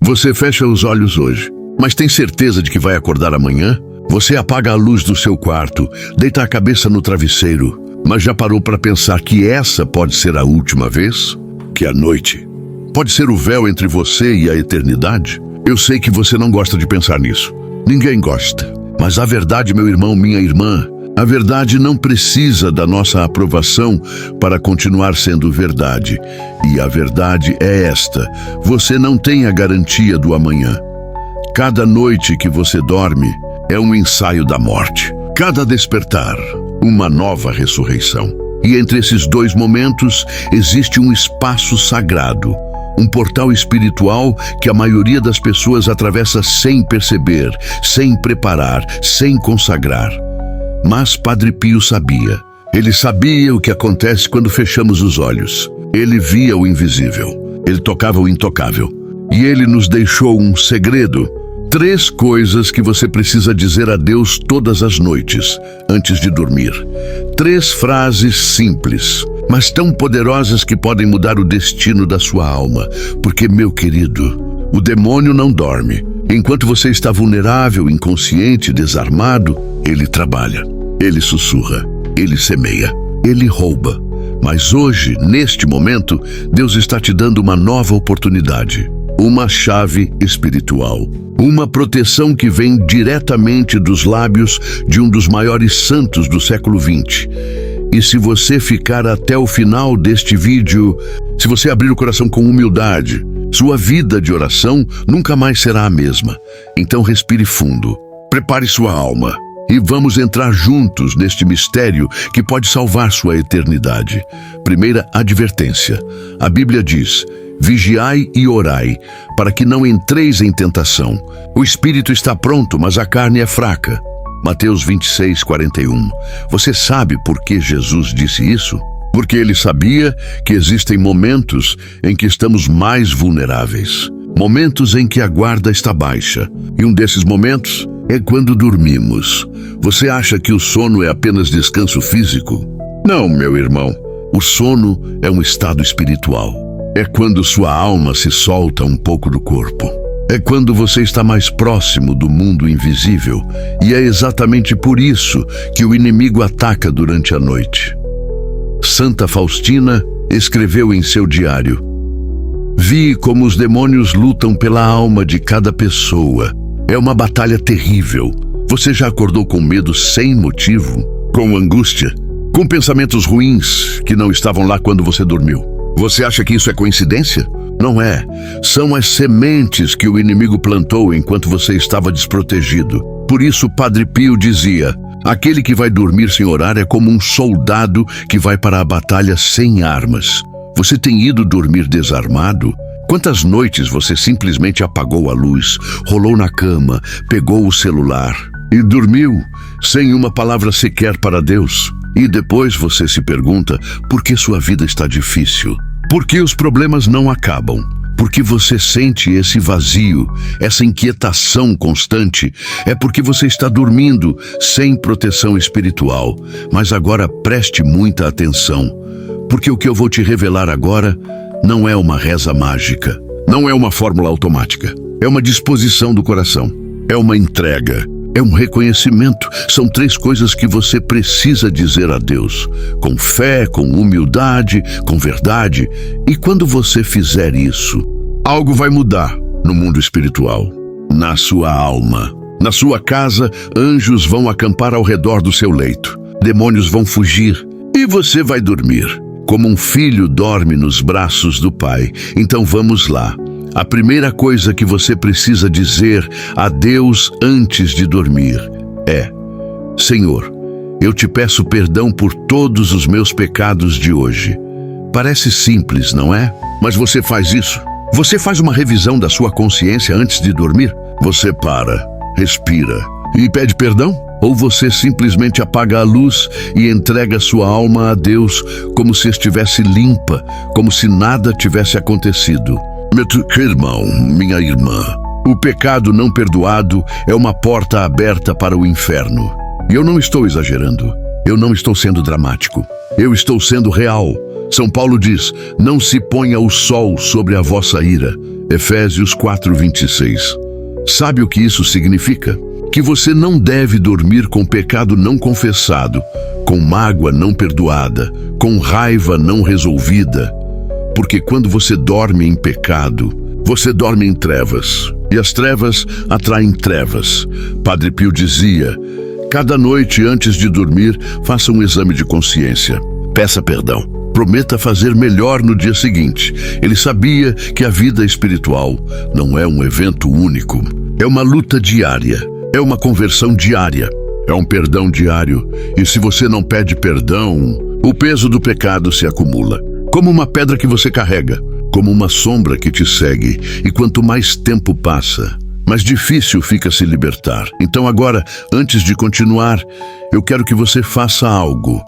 Você fecha os olhos hoje, mas tem certeza de que vai acordar amanhã? Você apaga a luz do seu quarto, deita a cabeça no travesseiro, mas já parou para pensar que essa pode ser a última vez? Que a noite pode ser o véu entre você e a eternidade? Eu sei que você não gosta de pensar nisso. Ninguém gosta. Mas a verdade, meu irmão, minha irmã, a verdade não precisa da nossa aprovação para continuar sendo verdade. E a verdade é esta: você não tem a garantia do amanhã. Cada noite que você dorme é um ensaio da morte. Cada despertar, uma nova ressurreição. E entre esses dois momentos existe um espaço sagrado, um portal espiritual que a maioria das pessoas atravessa sem perceber, sem preparar, sem consagrar. Mas Padre Pio sabia. Ele sabia o que acontece quando fechamos os olhos. Ele via o invisível. Ele tocava o intocável. E ele nos deixou um segredo. 3 coisas que você precisa dizer a Deus todas as noites, antes de dormir. 3 frases simples, mas tão poderosas que podem mudar o destino da sua alma. Porque, meu querido, o demônio não dorme. Enquanto você está vulnerável, inconsciente, desarmado, ele trabalha. Ele sussurra, ele semeia, ele rouba. Mas hoje, neste momento, Deus está te dando uma nova oportunidade. Uma chave espiritual. Uma proteção que vem diretamente dos lábios de um dos maiores santos do século XX. E se você ficar até o final deste vídeo, se você abrir o coração com humildade, sua vida de oração nunca mais será a mesma. Então respire fundo, prepare sua alma e vamos entrar juntos neste mistério que pode salvar sua eternidade. Primeira advertência. A Bíblia diz: vigiai e orai, para que não entreis em tentação. O espírito está pronto, mas a carne é fraca. Mateus 26:41. Você sabe por que Jesus disse isso? Porque ele sabia que existem momentos em que estamos mais vulneráveis. Momentos em que a guarda está baixa. E um desses momentos é quando dormimos. Você acha que o sono é apenas descanso físico? Não, meu irmão. O sono é um estado espiritual. É quando sua alma se solta um pouco do corpo. É quando você está mais próximo do mundo invisível. E é exatamente por isso que o inimigo ataca durante a noite. Santa Faustina escreveu em seu diário: vi como os demônios lutam pela alma de cada pessoa. É uma batalha terrível. Você já acordou com medo sem motivo? Com angústia? Com pensamentos ruins que não estavam lá quando você dormiu? Você acha que isso é coincidência? Não é. São as sementes que o inimigo plantou enquanto você estava desprotegido. Por isso Padre Pio dizia: aquele que vai dormir sem orar é como um soldado que vai para a batalha sem armas. Você tem ido dormir desarmado? Quantas noites você simplesmente apagou a luz, rolou na cama, pegou o celular e dormiu sem uma palavra sequer para Deus? E depois você se pergunta por que sua vida está difícil. Por que os problemas não acabam? Porque você sente esse vazio, essa inquietação constante. É porque você está dormindo sem proteção espiritual. Mas agora preste muita atenção, porque o que eu vou te revelar agora não é uma reza mágica, não é uma fórmula automática. É uma disposição do coração, é uma entrega. É um reconhecimento. São 3 coisas que você precisa dizer a Deus, com fé, com humildade, com verdade. E quando você fizer isso, algo vai mudar no mundo espiritual, na sua alma. Na sua casa, anjos vão acampar ao redor do seu leito. Demônios vão fugir e você vai dormir, como um filho dorme nos braços do pai. Então vamos lá. A primeira coisa que você precisa dizer a Deus antes de dormir é: Senhor, eu te peço perdão por todos os meus pecados de hoje. Parece simples, não é? Mas você faz isso? Você faz uma revisão da sua consciência antes de dormir? Você para, respira e pede perdão? Ou você simplesmente apaga a luz e entrega sua alma a Deus como se estivesse limpa, como se nada tivesse acontecido? Meu irmão, minha irmã, o pecado não perdoado é uma porta aberta para o inferno. E eu não estou exagerando, eu não estou sendo dramático, eu estou sendo real. São Paulo diz: não se ponha o sol sobre a vossa ira. Efésios 4:26. Sabe o que isso significa? Que você não deve dormir com pecado não confessado, com mágoa não perdoada, com raiva não resolvida. Porque quando você dorme em pecado, você dorme em trevas, e as trevas atraem trevas. Padre Pio dizia: cada noite antes de dormir, faça um exame de consciência. Peça perdão. Prometa fazer melhor no dia seguinte. Ele sabia que a vida espiritual não é um evento único. É uma luta diária. É uma conversão diária. É um perdão diário. E se você não pede perdão, o peso do pecado se acumula. Como uma pedra que você carrega. Como uma sombra que te segue. E quanto mais tempo passa, mais difícil fica se libertar. Então agora, antes de continuar, eu quero que você faça algo.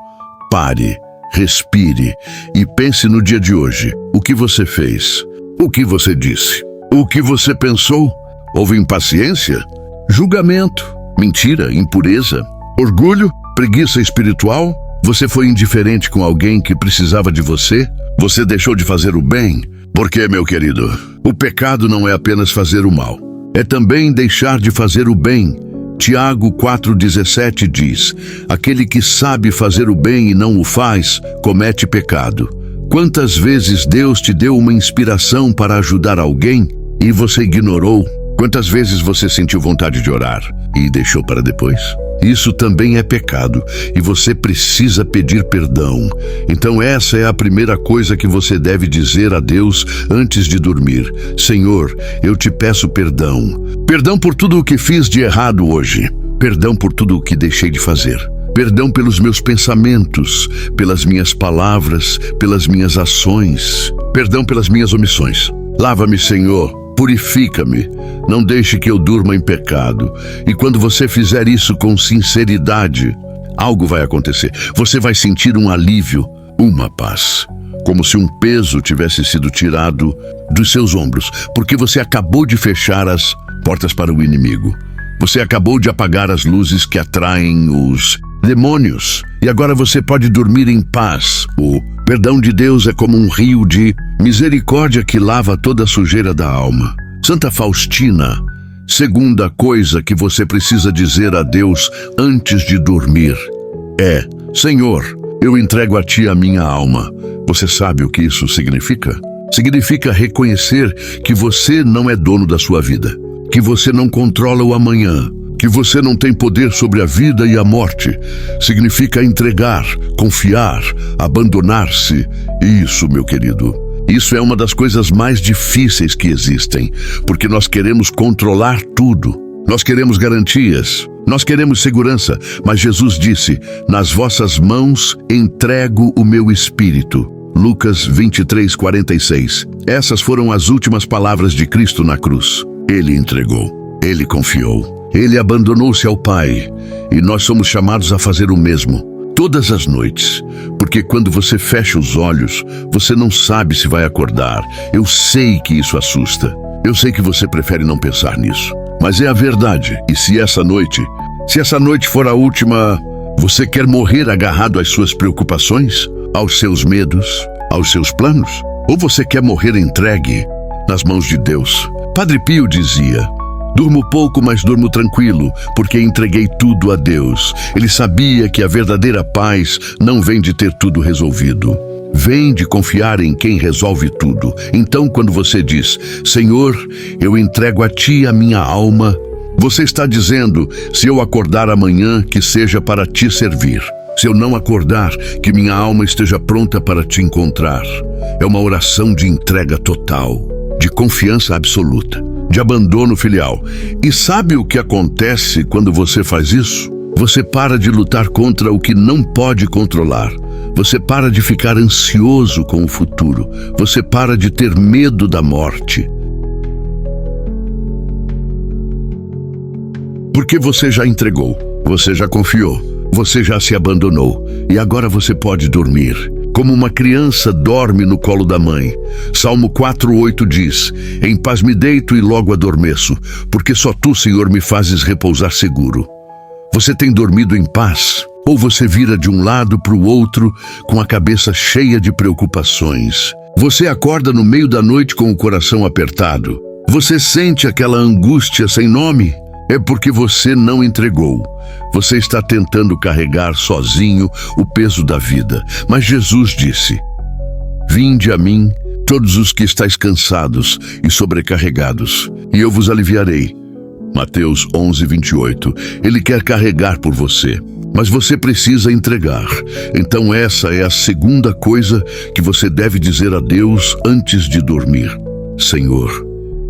Pare, respire e pense no dia de hoje. O que você fez? O que você disse? O que você pensou? Houve impaciência? Julgamento? Mentira? Impureza? Orgulho? Preguiça espiritual? Você foi indiferente com alguém que precisava de você? Você deixou de fazer o bem? Porque, meu querido, o pecado não é apenas fazer o mal. É também deixar de fazer o bem. Tiago 4,17 diz: aquele que sabe fazer o bem e não o faz, comete pecado. Quantas vezes Deus te deu uma inspiração para ajudar alguém e você ignorou? Quantas vezes você sentiu vontade de orar e deixou para depois? Isso também é pecado e você precisa pedir perdão. Então essa é a primeira coisa que você deve dizer a Deus antes de dormir. Senhor, eu te peço perdão. Perdão por tudo o que fiz de errado hoje. Perdão por tudo o que deixei de fazer. Perdão pelos meus pensamentos, pelas minhas palavras, pelas minhas ações. Perdão pelas minhas omissões. Lava-me, Senhor. Purifica-me, não deixe que eu durma em pecado. E quando você fizer isso com sinceridade, algo vai acontecer. Você vai sentir um alívio, uma paz, como se um peso tivesse sido tirado dos seus ombros, porque você acabou de fechar as portas para o inimigo. Você acabou de apagar as luzes que atraem os demônios. E agora você pode dormir em paz. O perdão de Deus é como um rio de misericórdia que lava toda a sujeira da alma. Santa Faustina, segunda coisa que você precisa dizer a Deus antes de dormir é: Senhor, eu entrego a Ti a minha alma. Você sabe o que isso significa? Significa reconhecer que você não é dono da sua vida, que você não controla o amanhã, que você não tem poder sobre a vida e a morte. Significa entregar, confiar, abandonar-se. Isso, meu querido, isso é uma das coisas mais difíceis que existem, porque nós queremos controlar tudo. Nós queremos garantias, nós queremos segurança, mas Jesus disse: nas vossas mãos entrego o meu espírito. Lucas 23:46. Essas foram as últimas palavras de Cristo na cruz. Ele entregou, ele confiou. Ele abandonou-se ao Pai, e nós somos chamados a fazer o mesmo, todas as noites, porque quando você fecha os olhos, você não sabe se vai acordar. Eu sei que isso assusta, eu sei que você prefere não pensar nisso, mas é a verdade. E se essa noite for a última, você quer morrer agarrado às suas preocupações, aos seus medos, aos seus planos? Ou você quer morrer entregue nas mãos de Deus? Padre Pio dizia: durmo pouco, mas durmo tranquilo, porque entreguei tudo a Deus. Ele sabia que a verdadeira paz não vem de ter tudo resolvido. Vem de confiar em quem resolve tudo. Então, quando você diz: Senhor, eu entrego a Ti a minha alma, você está dizendo: se eu acordar amanhã, que seja para Te servir. Se eu não acordar, que minha alma esteja pronta para Te encontrar. É uma oração de entrega total, de confiança absoluta, de abandono filial. E sabe o que acontece quando você faz isso? Você para de lutar contra o que não pode controlar. Você para de ficar ansioso com o futuro. Você para de ter medo da morte. Porque você já entregou, você já confiou, você já se abandonou. E agora você pode dormir, como uma criança dorme no colo da mãe. Salmo 4:8 diz: em paz me deito e logo adormeço, porque só Tu, Senhor, me fazes repousar seguro. Você tem dormido em paz? Ou você vira de um lado para o outro com a cabeça cheia de preocupações? Você acorda no meio da noite com o coração apertado. Você sente aquela angústia sem nome? É porque você não entregou. Você está tentando carregar sozinho o peso da vida. Mas Jesus disse: "Vinde a mim, todos os que estáis cansados e sobrecarregados, e eu vos aliviarei." Mateus 11:28. Ele quer carregar por você, mas você precisa entregar. Então essa é a segunda coisa que você deve dizer a Deus antes de dormir: Senhor,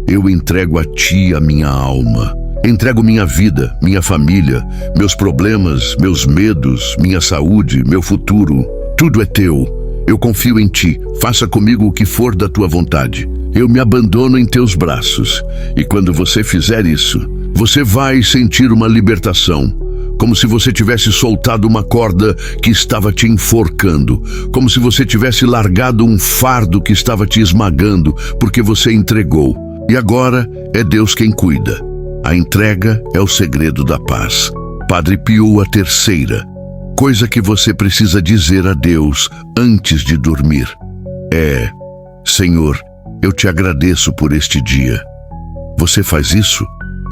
eu entrego a Ti a minha alma. Entrego minha vida, minha família, meus problemas, meus medos, minha saúde, meu futuro. Tudo é Teu. Eu confio em Ti. Faça comigo o que for da Tua vontade. Eu me abandono em Teus braços. E quando você fizer isso, você vai sentir uma libertação. Como se você tivesse soltado uma corda que estava te enforcando. Como se você tivesse largado um fardo que estava te esmagando, porque você entregou. E agora é Deus quem cuida. A entrega é o segredo da paz. Padre Pio, a terceira coisa que você precisa dizer a Deus antes de dormir é: Senhor, eu te agradeço por este dia. Você faz isso?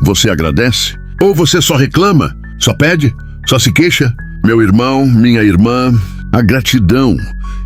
Você agradece? Ou você só reclama? Só pede? Só se queixa? Meu irmão, minha irmã, a gratidão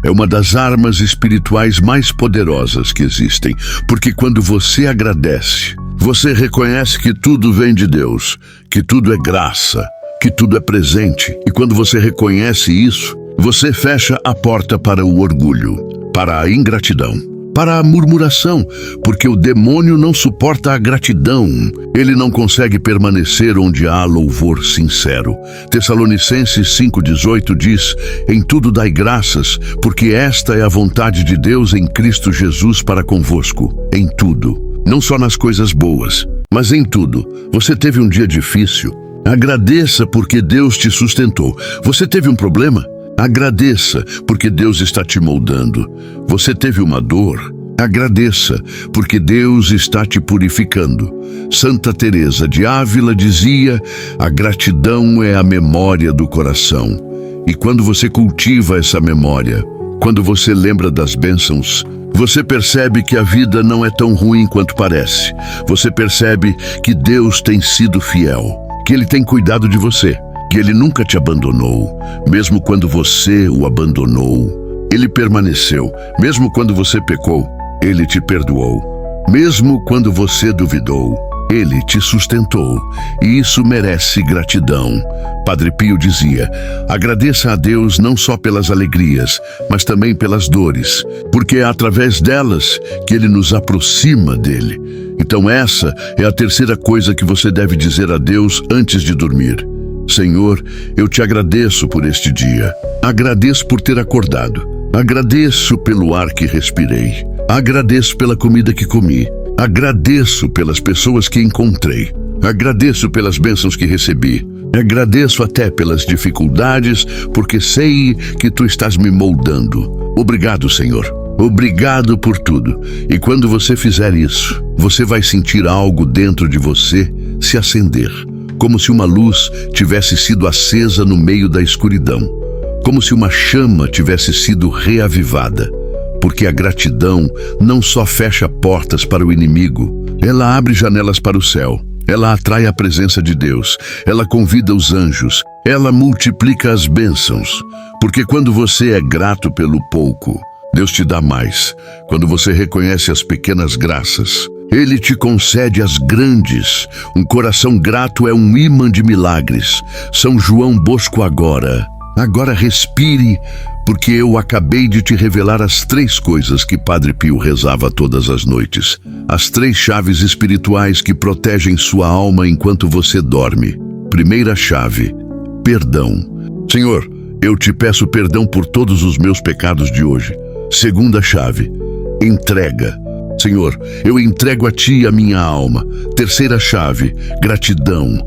é uma das armas espirituais mais poderosas que existem, porque quando você agradece, você reconhece que tudo vem de Deus, que tudo é graça, que tudo é presente. E quando você reconhece isso, você fecha a porta para o orgulho, para a ingratidão, para a murmuração, porque o demônio não suporta a gratidão. Ele não consegue permanecer onde há louvor sincero. Tessalonicenses 5:18 diz: "Em tudo dai graças, porque esta é a vontade de Deus em Cristo Jesus para convosco." Em tudo. Não só nas coisas boas, mas em tudo. Você teve um dia difícil? Agradeça porque Deus te sustentou. Você teve um problema? Agradeça porque Deus está te moldando. Você teve uma dor? Agradeça porque Deus está te purificando. Santa Teresa de Ávila dizia: "A gratidão é a memória do coração." E quando você cultiva essa memória, quando você lembra das bênçãos, você percebe que a vida não é tão ruim quanto parece. Você percebe que Deus tem sido fiel, que Ele tem cuidado de você, que Ele nunca te abandonou. Mesmo quando você o abandonou, Ele permaneceu. Mesmo quando você pecou, Ele te perdoou. Mesmo quando você duvidou, Ele te sustentou. E isso merece gratidão. Padre Pio dizia: "Agradeça a Deus não só pelas alegrias, mas também pelas dores, porque é através delas que Ele nos aproxima dele." Então essa é a terceira coisa que você deve dizer a Deus antes de dormir: Senhor, eu te agradeço por este dia. Agradeço por ter acordado. Agradeço pelo ar que respirei. Agradeço pela comida que comi. Agradeço pelas pessoas que encontrei. Agradeço pelas bênçãos que recebi. Agradeço até pelas dificuldades, porque sei que Tu estás me moldando. Obrigado, Senhor. Obrigado por tudo. E quando você fizer isso, você vai sentir algo dentro de você se acender, como se uma luz tivesse sido acesa no meio da escuridão, como se uma chama tivesse sido reavivada. Porque a gratidão não só fecha portas para o inimigo, ela abre janelas para o céu, ela atrai a presença de Deus, ela convida os anjos, ela multiplica as bênçãos. Porque quando você é grato pelo pouco, Deus te dá mais. Quando você reconhece as pequenas graças, Ele te concede as grandes. Um coração grato é um imã de milagres. São João Bosco agora respire, porque eu acabei de te revelar as 3 coisas que Padre Pio rezava todas as noites. As 3 chaves espirituais que protegem sua alma enquanto você dorme. Primeira chave: perdão. Senhor, eu te peço perdão por todos os meus pecados de hoje. Segunda chave: entrega. Senhor, eu entrego a Ti a minha alma. Terceira chave: gratidão.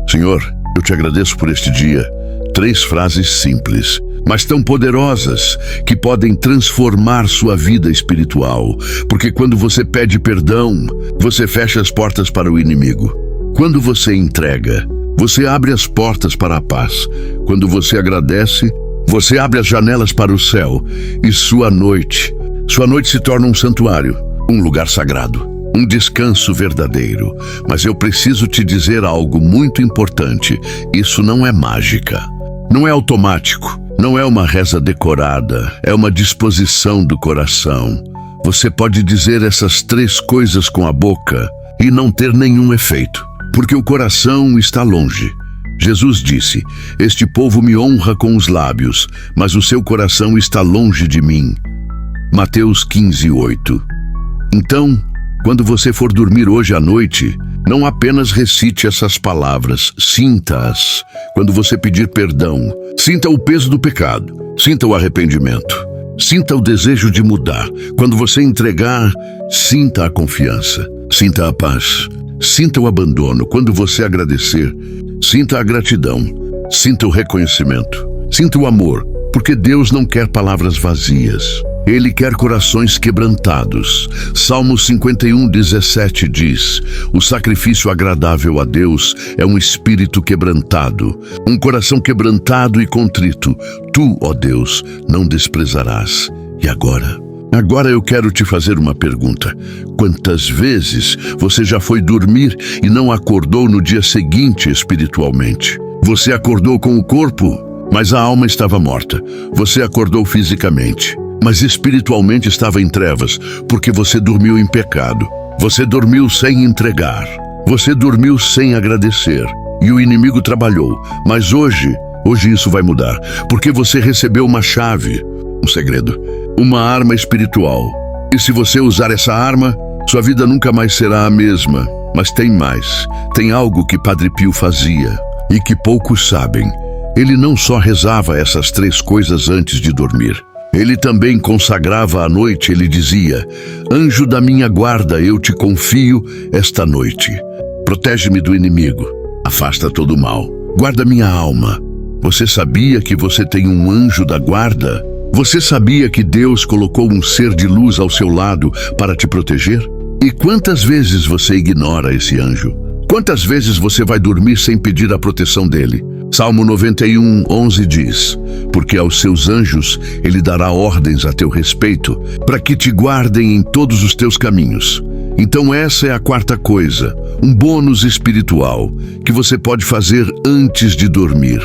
Senhor, eu te agradeço por este dia. 3 frases simples, mas tão poderosas que podem transformar sua vida espiritual. Porque quando você pede perdão, você fecha as portas para o inimigo. Quando você entrega, você abre as portas para a paz. Quando você agradece, você abre as janelas para o céu. E sua noite Sua noite se torna um santuário, um lugar sagrado, um descanso verdadeiro. Mas eu preciso te dizer algo muito importante. Isso não é mágica. Não é automático. Não é uma reza decorada. É uma disposição do coração. Você pode dizer essas 3 coisas com a boca e não ter nenhum efeito, porque o coração está longe. Jesus disse: este povo me honra com os lábios, mas o seu coração está longe de mim. Mateus 15:8. Então, quando você for dormir hoje à noite, não apenas recite essas palavras, sinta-as. Quando você pedir perdão, sinta o peso do pecado, sinta o arrependimento, sinta o desejo de mudar. Quando você entregar, sinta a confiança, sinta a paz, sinta o abandono. Quando você agradecer, sinta a gratidão, sinta o reconhecimento, sinta o amor, porque Deus não quer palavras vazias. Ele quer corações quebrantados. Salmo 51:17 diz: o sacrifício agradável a Deus é um espírito quebrantado, um coração quebrantado e contrito. Tu, ó Deus, não desprezarás. E agora eu quero te fazer uma pergunta. Quantas vezes você já foi dormir e não acordou no dia seguinte espiritualmente? Você acordou com o corpo, mas a alma estava morta. Você acordou fisicamente, mas espiritualmente estava em trevas, porque você dormiu em pecado. Você dormiu sem entregar. Você dormiu sem agradecer. E o inimigo trabalhou. Mas hoje isso vai mudar, porque você recebeu uma chave, um segredo, uma arma espiritual. E se você usar essa arma, sua vida nunca mais será a mesma. Mas tem mais. Tem algo que Padre Pio fazia e que poucos sabem. Ele não só rezava essas 3 coisas antes de dormir. Ele também consagrava a noite. Ele dizia: anjo da minha guarda, eu te confio esta noite. Protege-me do inimigo, afasta todo o mal, guarda minha alma. Você sabia que você tem um anjo da guarda? Você sabia que Deus colocou um ser de luz ao seu lado para te proteger? E quantas vezes você ignora esse anjo? Quantas vezes você vai dormir sem pedir a proteção dele? Salmo 91:11 diz: porque aos seus anjos ele dará ordens a teu respeito, para que te guardem em todos os teus caminhos. Então essa é a 4ª coisa, um bônus espiritual que você pode fazer antes de dormir.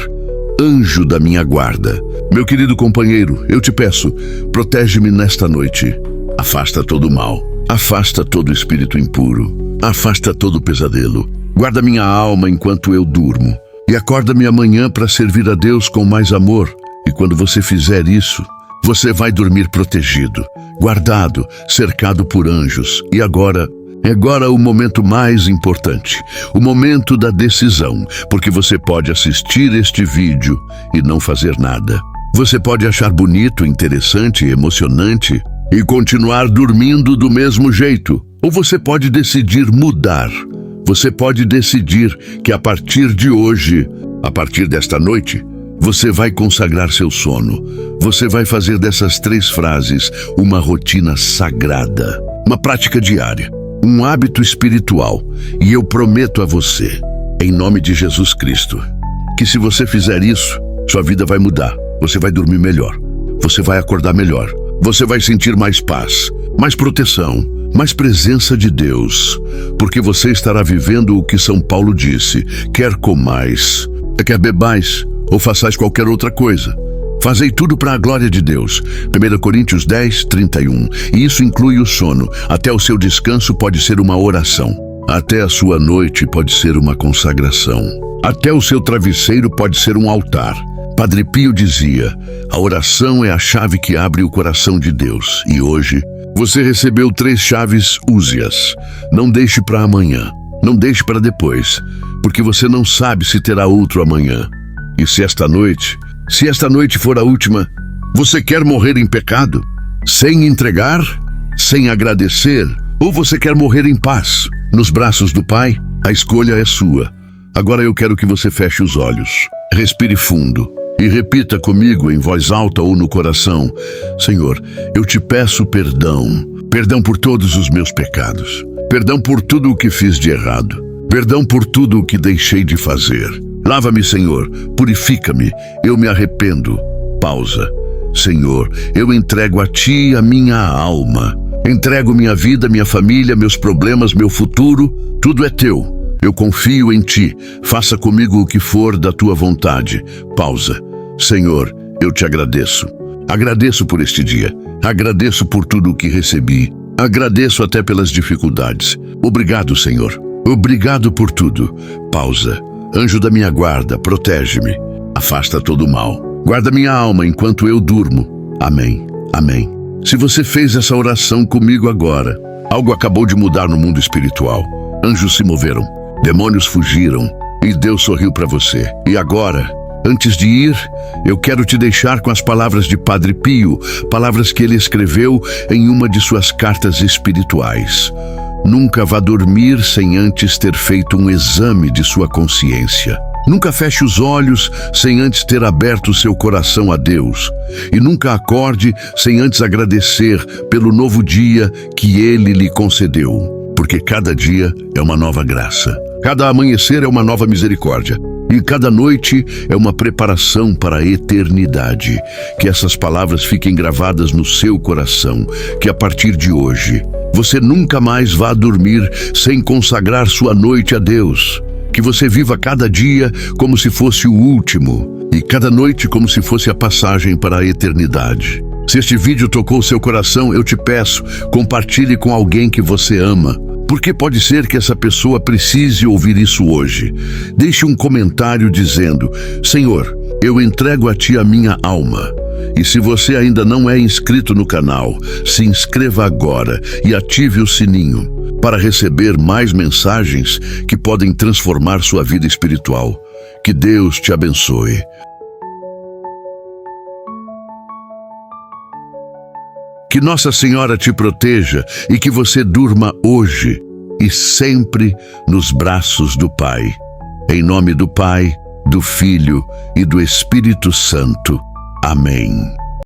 Anjo da minha guarda. Meu querido companheiro, eu te peço, protege-me nesta noite. Afasta todo o mal, afasta todo espírito impuro, afasta todo pesadelo. Guarda minha alma enquanto eu durmo. E acorda-me amanhã para servir a Deus com mais amor. E quando você fizer isso, você vai dormir protegido, guardado, cercado por anjos. E agora o momento mais importante, o momento da decisão, porque você pode assistir este vídeo e não fazer nada. Você pode achar bonito, interessante, emocionante e continuar dormindo do mesmo jeito. Ou você pode decidir mudar. Você pode decidir que a partir de hoje, a partir desta noite, você vai consagrar seu sono. Você vai fazer dessas 3 frases uma rotina sagrada, uma prática diária, um hábito espiritual. E eu prometo a você, em nome de Jesus Cristo, que se você fizer isso, sua vida vai mudar. Você vai dormir melhor, você vai acordar melhor, você vai sentir mais paz, mais proteção, mais presença de Deus, porque você estará vivendo o que São Paulo disse: quer comais, quer bebais, ou façais qualquer outra coisa, fazei tudo para a glória de Deus. 1 Coríntios 10:31. E isso inclui o sono. Até o seu descanso pode ser uma oração. Até a sua noite pode ser uma consagração. Até o seu travesseiro pode ser um altar. Padre Pio dizia: a oração é a chave que abre o coração de Deus. E hoje você recebeu 3 chaves, use-as. Não deixe para amanhã, não deixe para depois, porque você não sabe se terá outro amanhã. E se esta noite for a última, você quer morrer em pecado, sem entregar, sem agradecer, ou você quer morrer em paz, nos braços do Pai? A escolha é sua. Agora eu quero que você feche os olhos, respire fundo e repita comigo em voz alta ou no coração: Senhor, eu te peço perdão. Perdão por todos os meus pecados. Perdão por tudo o que fiz de errado. Perdão por tudo o que deixei de fazer. Lava-me, Senhor, purifica-me, eu me arrependo. Pausa. Senhor, eu entrego a Ti a minha alma. Entrego minha vida, minha família, meus problemas, meu futuro, tudo é Teu. Eu confio em Ti. Faça comigo o que for da Tua vontade. Pausa. Senhor, eu Te agradeço. Agradeço por este dia. Agradeço por tudo o que recebi. Agradeço até pelas dificuldades. Obrigado, Senhor. Obrigado por tudo. Pausa. Anjo da minha guarda, protege-me. Afasta todo o mal. Guarda minha alma enquanto eu durmo. Amém. Amém. Se você fez essa oração comigo agora, algo acabou de mudar no mundo espiritual. Anjos se moveram, demônios fugiram e Deus sorriu para você. E agora, antes de ir, eu quero te deixar com as palavras de Padre Pio, palavras que ele escreveu em uma de suas cartas espirituais. Nunca vá dormir sem antes ter feito um exame de sua consciência. Nunca feche os olhos sem antes ter aberto seu coração a Deus. E nunca acorde sem antes agradecer pelo novo dia que Ele lhe concedeu. Porque cada dia é uma nova graça. Cada amanhecer é uma nova misericórdia. E cada noite é uma preparação para a eternidade. Que essas palavras fiquem gravadas no seu coração. Que a partir de hoje, você nunca mais vá dormir sem consagrar sua noite a Deus. Que você viva cada dia como se fosse o último e cada noite como se fosse a passagem para a eternidade. Se este vídeo tocou seu coração, eu te peço, compartilhe com alguém que você ama, porque pode ser que essa pessoa precise ouvir isso hoje. Deixe um comentário dizendo: Senhor, eu entrego a Ti a minha alma. E se você ainda não é inscrito no canal, se inscreva agora e ative o sininho para receber mais mensagens que podem transformar sua vida espiritual. Que Deus te abençoe. Que Nossa Senhora te proteja e que você durma hoje e sempre nos braços do Pai. Em nome do Pai, do Filho e do Espírito Santo. Amém.